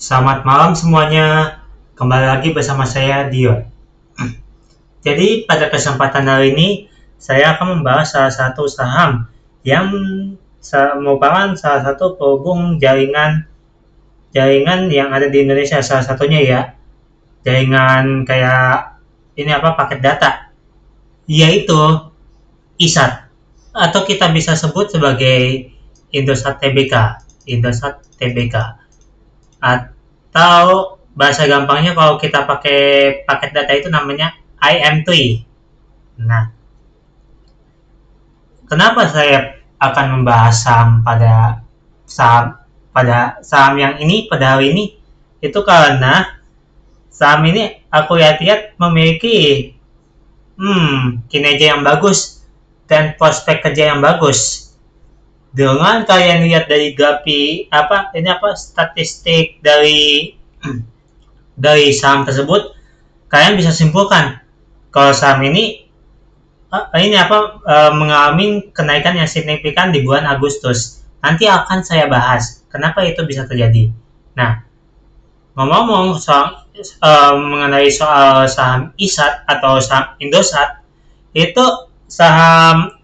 Selamat malam semuanya, kembali lagi bersama saya Dion. Jadi pada kesempatan hari ini saya akan membahas salah satu saham yang merupakan salah satu penghubung jaringan jaringan yang ada di Indonesia, salah satunya ya jaringan kayak ini apa paket data, yaitu ISAT atau kita bisa sebut sebagai Indosat Tbk, Indosat Tbk. Atau bahasa gampangnya kalau kita pakai paket data itu namanya IM3. Nah, kenapa saya akan membahas saham yang ini pada hari ini? Itu karena saham ini aku lihat-lihat memiliki kinerja yang bagus dan prospek kerja yang bagus. Dengan kalian lihat dari statistik dari saham tersebut, kalian bisa simpulkan kalau saham ini mengalami kenaikan yang signifikan di bulan Agustus. Nanti akan saya bahas kenapa itu bisa terjadi. Nah, ngomong-ngomong mengenai soal saham ISAT atau saham Indosat, itu saham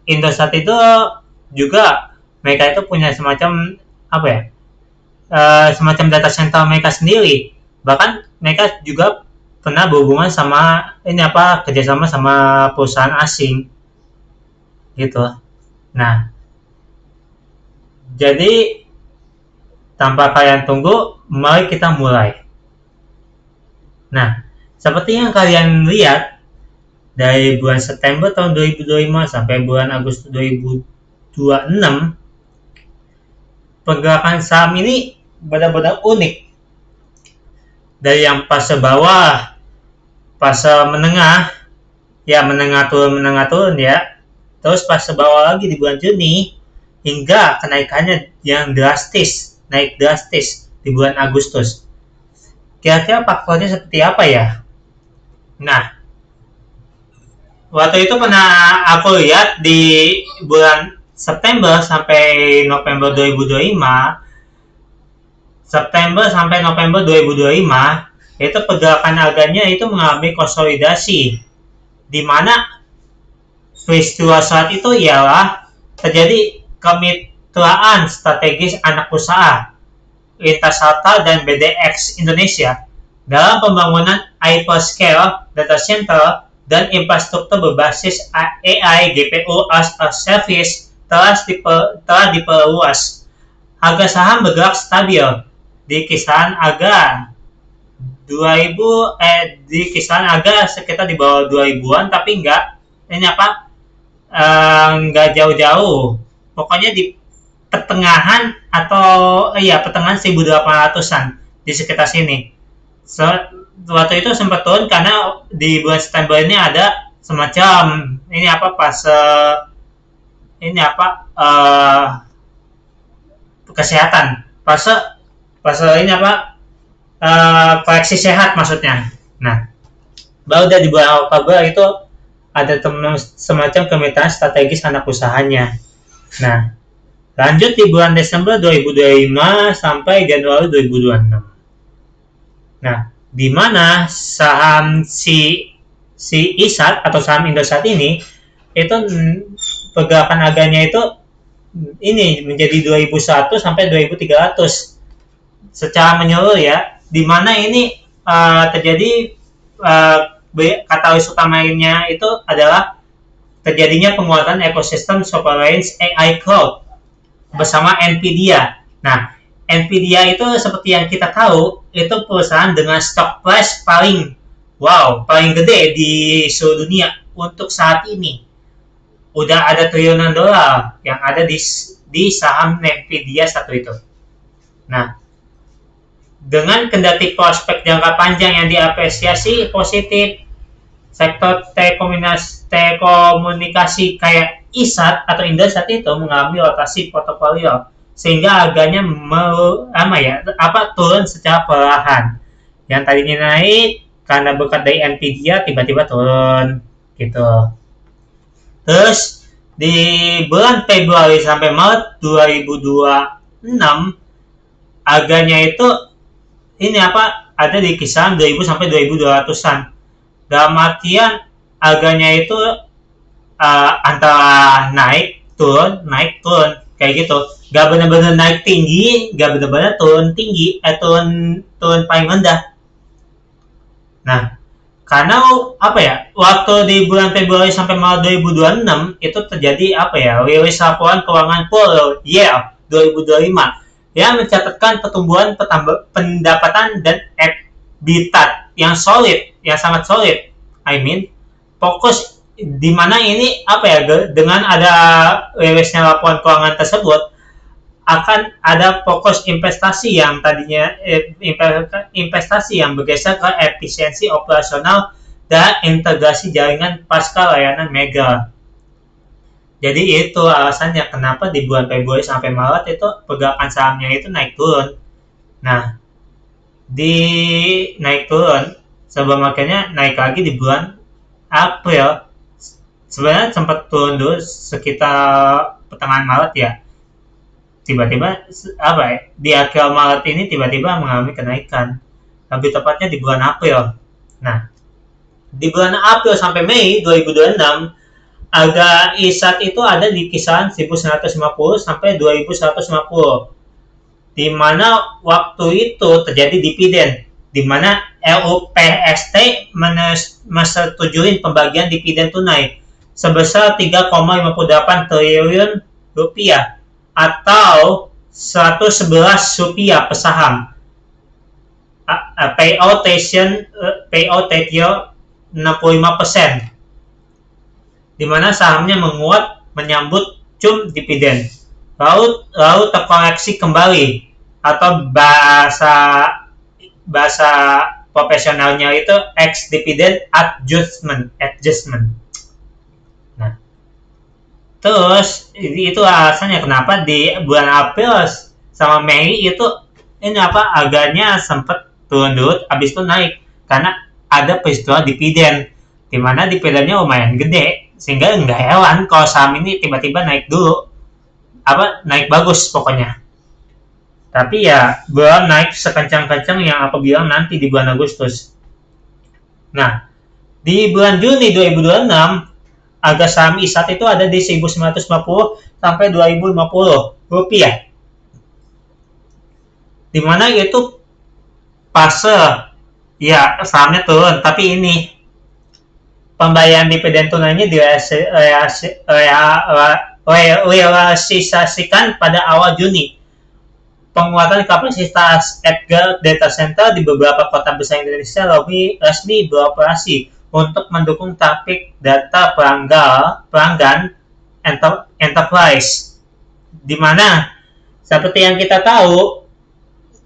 Indosat itu juga mereka itu punya semacam apa ya semacam data center mereka sendiri. Bahkan mereka juga pernah berhubungan sama kerjasama sama perusahaan asing gitu. Nah, jadi tanpa kalian tunggu, mari kita mulai. Nah, seperti yang kalian lihat dari bulan September tahun 2025 sampai bulan Agustus 2026, pergerakan saham ini benar-benar unik. Dari yang fase bawah, fase menengah, ya menengah turun ya. Terus fase bawah lagi di bulan Juni, hingga kenaikannya yang naik drastis di bulan Agustus. Kira-kira faktornya seperti apa ya? Nah, waktu itu pernah aku lihat di bulan September sampai November 2025, itu pergerakan harganya itu mengalami konsolidasi, di mana peristiwa saat itu ialah terjadi kemitraan strategis anak usaha Intasata dan BDX Indonesia dalam pembangunan hyperscale data center dan infrastruktur berbasis AI GPU as a service telah diperluas. Harga saham bergerak stabil di kisaran sekitar di bawah 2000-an, tapi nggak jauh-jauh. Pokoknya di pertengahan pertengahan 1800-an di sekitar sini. Waktu itu sempat turun karena di bulan September ini ada semacam kesehatan, koleksi sehat maksudnya. Nah, baru di bulan Oktober itu ada semacam kemitraan strategis anak usahanya. Nah, lanjut di bulan Desember 2025 sampai Januari 2026. Nah, di mana saham si ISAT atau saham Indosat ini itu pergerakan harganya itu ini menjadi 2100 sampai 2300 secara menyeluruh ya, di mana ini terjadi katalis utamanya itu adalah terjadinya penguatan ekosistem sovereign AI cloud bersama Nvidia. Nah, Nvidia itu seperti yang kita tahu, itu perusahaan dengan stock price paling gede di seluruh dunia untuk saat ini. Udah ada triliunan dolar yang ada di saham Nvidia satu itu. Nah, dengan kendati prospek jangka panjang yang diapresiasi positif, sektor telekomunikasi kayak ISAT atau Indosat itu mengalami rotasi portofolio sehingga harganya turun secara perlahan. Yang tadinya naik karena berkat dari Nvidia tiba-tiba turun gitu. Terus di bulan Februari sampai Maret 2026 harganya itu ini apa ada di kisaran 2000 sampai 2200-an. Dalam artian harganya itu antara naik turun kayak gitu. Gak benar-benar naik tinggi, gak benar-benar turun tinggi, turun paling rendah. Nah, karena apa ya, waktu di bulan Februari sampai Maret 2026 itu terjadi apa ya, rilis laporan keuangan full year 2025 yang mencatatkan pertumbuhan pendapatan dan EBITDA yang solid, yang sangat solid. I mean, fokus di mana ini apa ya, dengan ada rilisnya laporan keuangan tersebut akan ada fokus investasi yang tadinya investasi yang bergeser ke efisiensi operasional dan integrasi jaringan pasca layanan mega. Jadi itu alasannya kenapa di bulan Februari sampai Maret itu pergerakan sahamnya itu naik turun. Nah, di naik turun sebelum akhirnya naik lagi di bulan April. Sebenarnya sempat turun dulu sekitar pertengahan Maret ya. Tiba-tiba apa ya, di akhir Maret ini tiba-tiba mengalami kenaikan. Lebih tepatnya di bulan April. Nah, di bulan April sampai Mei 2026 harga ISAT itu ada di kisaran 1950 sampai 2150. Di mana waktu itu terjadi dividen, di mana LUPST menyetujui pembagian dividen tunai sebesar 3,58 triliun rupiah atau 111 rupiah per saham. Payout ratio 65%. Di mana sahamnya menguat menyambut cum dividen. Lalu terkoreksi kembali atau bahasa profesionalnya itu ex dividend adjustment. Nah, terus itu alasannya kenapa di bulan April sama Mei itu ini apa, harganya sempat turun dulu, habis itu naik karena ada peristiwa dividen, di mana dividennya lumayan gede. Sehingga nggak heran kalau saham ini tiba-tiba naik dulu, naik bagus pokoknya. Tapi ya belum naik sekencang-kencang yang aku bilang nanti di bulan Agustus. Nah, di bulan Juni 2026 harga saham ISAT itu ada di 1950 sampai 2050 rupiah. Dimana itu fase ya sahamnya turun, tapi ini pembayaran dividen tunainya direalisasikan pada awal Juni. Penguatan kapasitas Edgar Data Center di beberapa kota besar Indonesia resmi beroperasi untuk mendukung trafik data pelanggan enterprise. Di mana seperti yang kita tahu,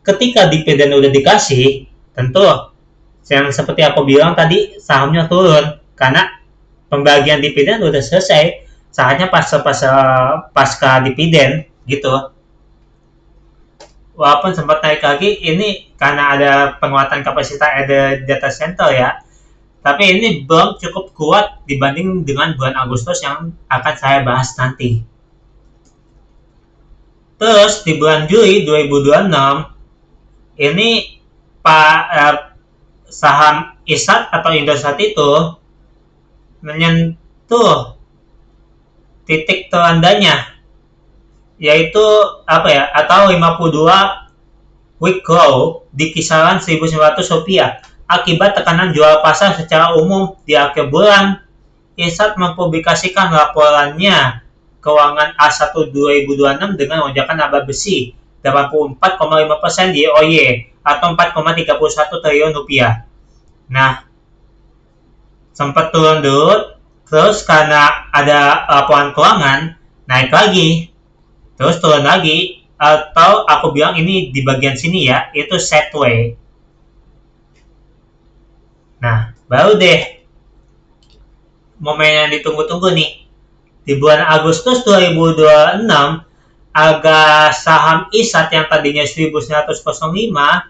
ketika dividen udah dikasih, tentu yang seperti aku bilang tadi, sahamnya turun karena pembagian dividen udah selesai, saatnya pasca dividen gitu. Walaupun sempat naik lagi, ini karena ada penguatan kapasitas ada data center ya, tapi ini belum cukup kuat dibanding dengan bulan Agustus yang akan saya bahas nanti. Terus di bulan Juli 2026 ini saham ISAT atau Indosat itu menyentuh titik terendahnya, yaitu apa ya, atau 52 week low di kisaran 1.900 rupiah akibat tekanan jual pasar secara umum. Di akhir bulan, ISAT mempublikasikan laporannya keuangan A1 2026 dengan lonjakan laba besi 84,5% YoY atau 4,31 triliun rupiah. Nah, sempat turun dulu, terus karena ada laporan keuangan naik lagi, terus turun lagi, atau aku bilang ini di bagian sini ya, itu sideways. Nah, baru deh momen yang ditunggu-tunggu nih. Di bulan Agustus 2026, harga saham ISAT yang tadinya 1905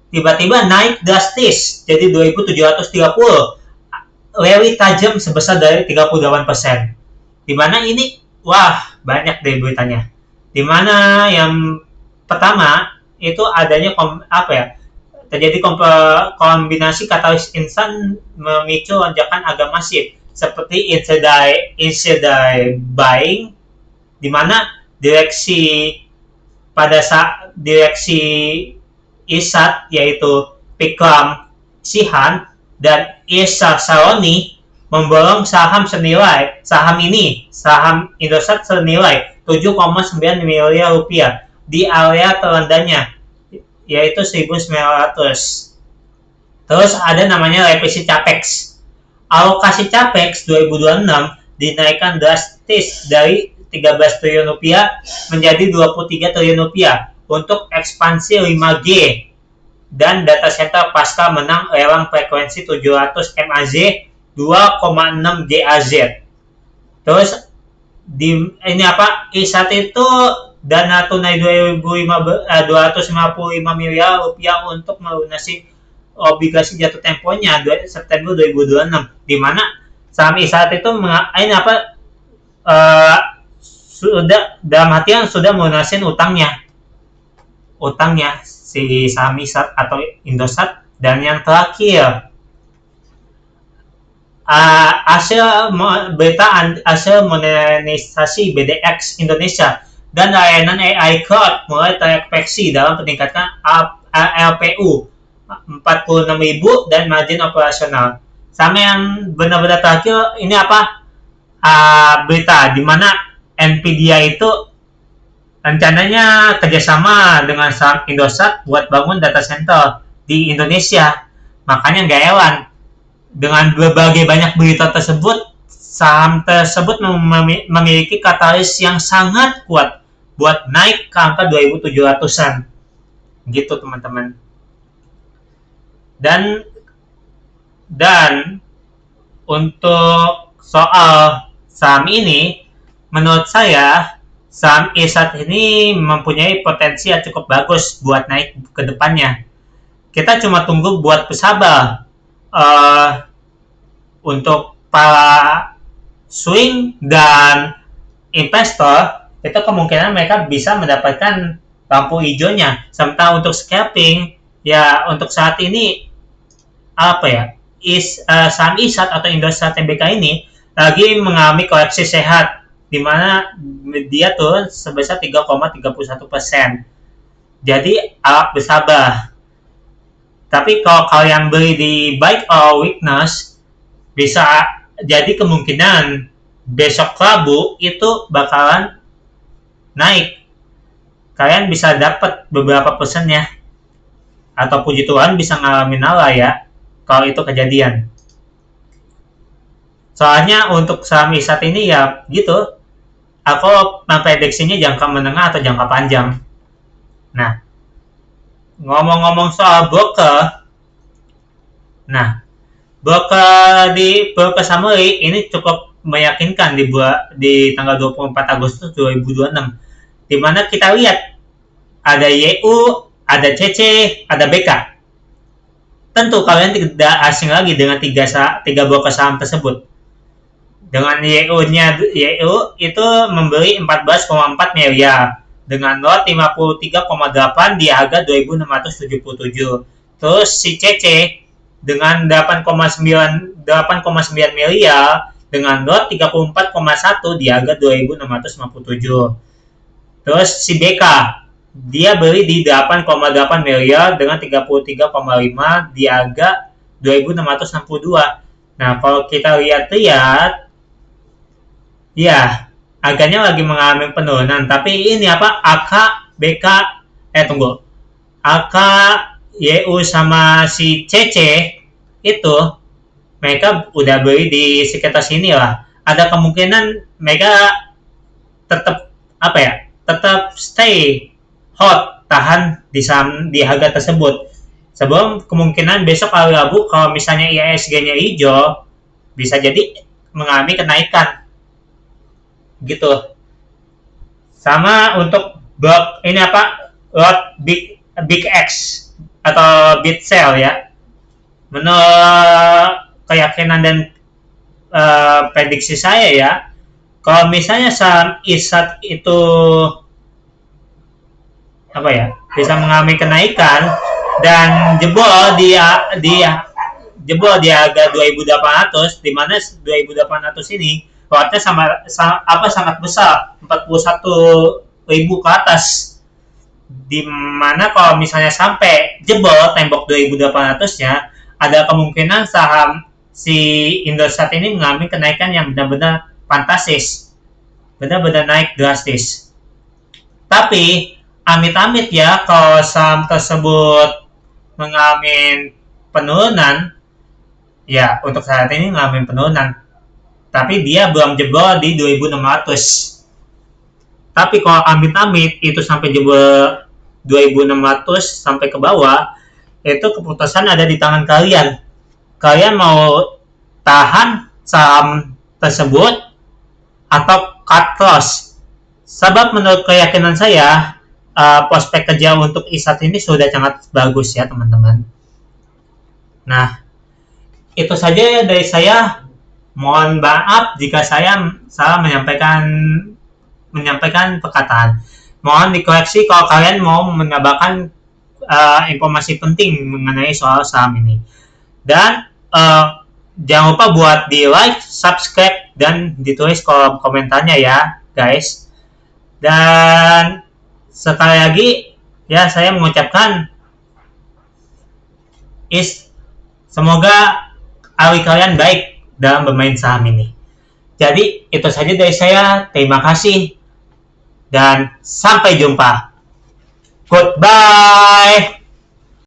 tiba-tiba naik drastis jadi 2.730, rally tajam sebesar dari 38%. Dimana ini, wah, banyak deh beritanya. Dimana yang pertama itu adanya terjadi kombinasi katalis instan memicu lonjakan agak masif seperti intraday buying, di mana direksi ISAT yaitu Vikram Sihan dan Isa Saroni memborong saham Indosat senilai 7,9 miliar rupiah di area terendahnya yaitu 1.900. Terus ada namanya revisi Capex. Alokasi Capex 2026 dinaikkan drastis dari 13 triliun rupiah menjadi 23 triliun rupiah untuk ekspansi 5G dan data center pasca menang lelang frekuensi 700 MHz 2,6 GHz. Terus ISAT itu dana tunai 255 miliar rupiah untuk melunasi obligasi jatuh temponya September 2026, di mana saham ISAT itu sudah dalam artian sudah melunasin utangnya si saham ISAT atau Indosat. Dan yang terakhir, hasil modernisasi BDX Indonesia dan layanan AI Cloud mulai terefleksi dalam peningkatan RPU 46.000 dan margin operasional. Sama yang benar-benar terakhir ini berita di mana Nvidia itu rencananya kerjasama dengan saham Indosat buat bangun data center di Indonesia. Makanya gak heran dengan berbagai banyak berita tersebut, saham tersebut memiliki katalis yang sangat kuat buat naik ke angka 2.700-an. Gitu teman-teman. Dan untuk soal saham ini, menurut saya saham ISAT ini mempunyai potensi yang cukup bagus buat naik ke depannya. Kita cuma tunggu buat bersabar. Untuk para swing dan investor, itu kemungkinan mereka bisa mendapatkan lampu hijaunya. Sementara untuk scalping, ya untuk saat ini saham ISAT atau Indosat Tbk ini lagi mengalami koreksi sehat, di mana dia turun sebesar 3,31%. Jadi bersabar. Tapi kalau kalian beli di buy or weakness, bisa jadi kemungkinan besok Rabu itu bakalan naik. Kalian bisa dapat beberapa persennya, atau puji Tuhan bisa ngalamin ala ya kalau itu kejadian. Soalnya untuk saham ISAT ini ya gitu, aku memprediksinya jangka menengah atau jangka panjang. Nah, ngomong-ngomong soal broker, broker summary ini cukup meyakinkan di tanggal 24 Agustus 2026, di mana kita lihat ada YU, ada CC, ada BK. Tentu kalian tidak asing lagi dengan tiga broker saham tersebut. Dengan YU itu membeli 14,4 miliar dengan lot 53,8 di harga 2.677. Terus si CC dengan 8,9 miliar dengan lot 34,1 di harga 2.657. Terus si BK dia beli di 8,8 miliar dengan 33,5 di harga 2.662. Nah, kalau kita lihat ya harganya lagi mengalami penurunan, tapi ini AK, BK, AK, YU sama si CC itu mereka udah beli di sekitar sini lah. Ada kemungkinan mereka tetap stay hot, tahan di harga tersebut. Sebelum kemungkinan besok hari Rabu kalau misalnya IHSG-nya hijau bisa jadi mengalami kenaikan. Gitu. Sama untuk blok ini lot big X atau big sell ya. Menurut keyakinan dan prediksi saya ya, kalau misalnya saham ISAT itu bisa mengalami kenaikan, dan jebol di harga 2.800, di mana 2.800 ini lotnya sangat besar, 41.000 ke atas, di mana kalau misalnya sampai jebol tembok 2.800-nya, ada kemungkinan saham si Indosat ini mengalami kenaikan yang benar-benar fantastis, benar-benar naik drastis. Tapi amit-amit ya kalau saham tersebut mengalami penurunan, ya untuk saat ini mengalami penurunan, tapi dia belum jebol di 2.600. Tapi kalau amit-amit itu sampai jebol 2.600 sampai ke bawah, itu keputusan ada di tangan kalian. Kalian mau tahan saham tersebut atau cut loss. Sebab menurut keyakinan saya, prospek kerja untuk ISAT ini sudah sangat bagus ya teman-teman. Nah, itu saja dari saya. Mohon maaf jika saya salah menyampaikan perkataan. Mohon dikoreksi kalau kalian mau menambahkan informasi penting mengenai soal saham ini. Dan jangan lupa buat di like, subscribe, dan ditulis kolom komentarnya ya guys. Dan sekali lagi ya saya mengucapkan semoga hari kalian baik dalam bermain saham ini. Jadi itu saja dari saya. Terima kasih dan sampai jumpa. Goodbye.